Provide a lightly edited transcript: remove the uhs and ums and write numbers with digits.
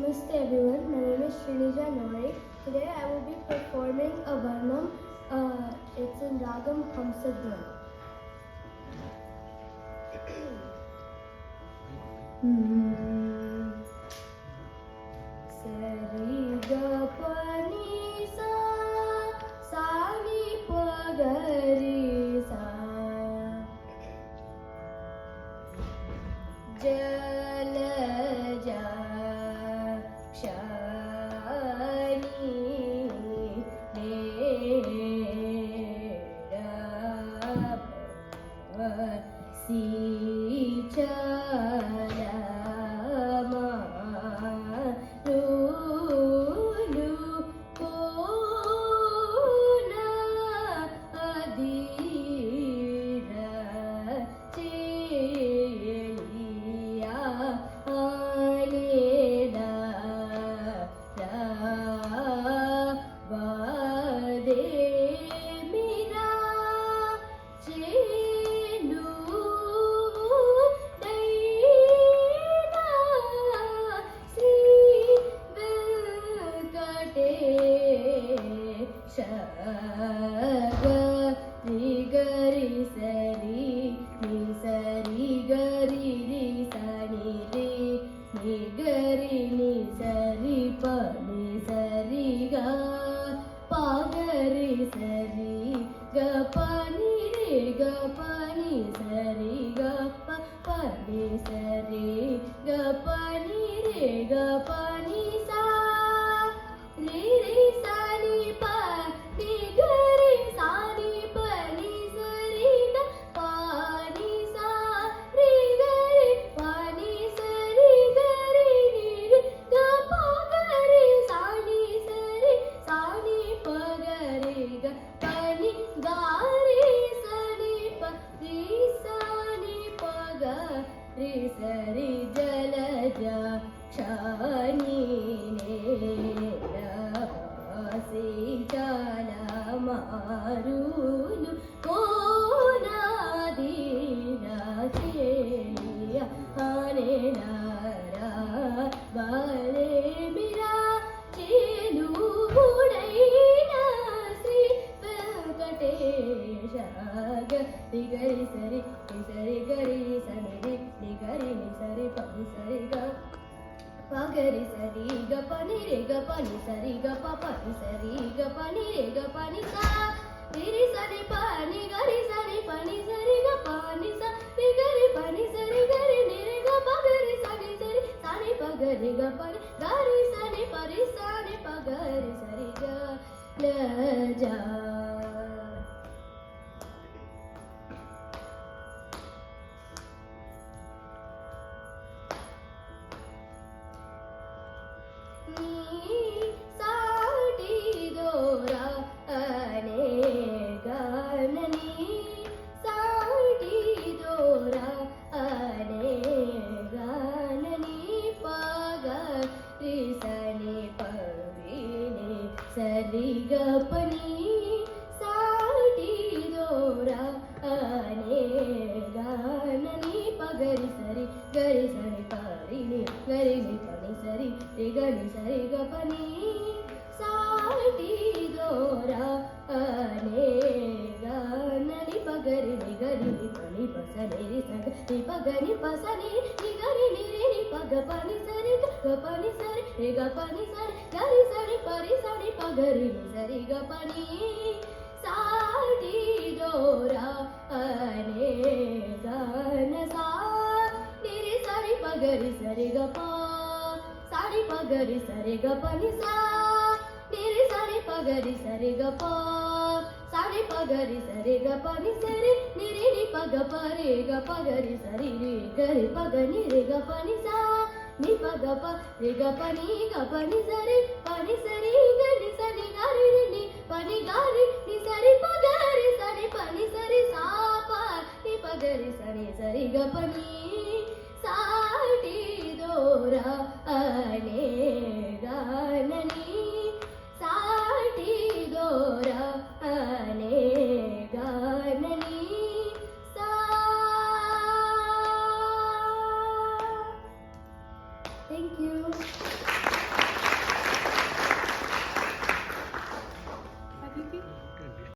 Namaste everyone, my name is Srinija Noy. Today I will be performing a Varnam. It's in Ragam Hamsadwan. Sari ga pa ni sa, sa ni pa ga ri sa. Jalaja Shani Nera Si Chalama Lulu Kona Adira Chelia Aleda Vade Mira Chelu Daina Sri Venkatesha Gari Sari Ni Sari Gari Ri Sani Ri Ni Gari Ni Sari Pa Ni Sari Ga Pa Gari Sari Ga Pa Ni Re Ga Pa Ni Sari Ga Pa Pa Ni Sari Ga Pa Ni Re Ga Pa Ni Sa Re Re Sa Ni Pa Ni Ga Re Sa Ni Pa Ni Sari Ga Pa Ni Sa Re Ga Re Pa Ni Sari Ga Re Ni Re Ga Pa Ga Re Sa Ni Sari Sa Ni Pa Ga Re Ga Pa Ni Ga Re Sa Ni Pa Re Sa Ni Pa Ga Re Sari Jalaja Shani Nera Si Chala Marulu Kona Dira Chelia Hane Nara Vale Mira Chelu Budaina Sri Venkatesha Gari Sari Sari Gari Sani Ni Gari Ni Sari Pa Ni Sari Ga Pa Gari Sari Ga Pa Ni Re Ga Pa Ni Sari Ga Pa Pa Ni Sari Ga Pa Ni Re Ga Pa Ni Sa Ni Re Sa Ni Pa Ni Ga Re Sa Ni Pa Ni Sari Ga Pa Ni Sa Ni Ga Re Pa Ni Sari Ga Re Ni Re Ga Pa Ga Re Sa Ni Sari Sa Ni Pa Ga Re Ga Pa Ni Ga Re Sa Ni Pa Re Sa Ni Pa Ga Re Sari Ga La Ja Ni Sati Dora Ane Ganani Sati Dora Ane Ganani Paga Risani Pavini Sari Gapani Sati Dora Ane Ganani Pagari Sari Gari Sari Parini Gari Ni Pani Sari Gari Sari Gapani Sati Dora Ane Ganani Pagari Ni Gari Ni Pani Pasani Ni Sari Pagani Pasani Ni Gari Ni Re Ni Pagapani Sari Gapani Sari Gapani Sari Gari Sari Pari Sari Pagari Ni Sari Gapani Sati Dora Ane Ganasa Ni Re Sari Pagari Sari Gapa Sari Pagari Sari Gapani Sa Ni Re Sari Pagari Sari Gapa Sari Pagari Sari Gapani Sari Ni Re Ni Pagapa Re Gapa Gari Sari Re Gari Pagani Re Gapani Sa Ni Pagapa Re Gapani Gapani Sari Pani Sari Gani Sani Gari Re Ni Pani Gari Ni Sari Pagari Sari Pani Sari Sa Pa Ni Pagari Sari Sari Gapani Sati Dora Ane Ganani Sati Dora Ane Ganani Sa Thank you.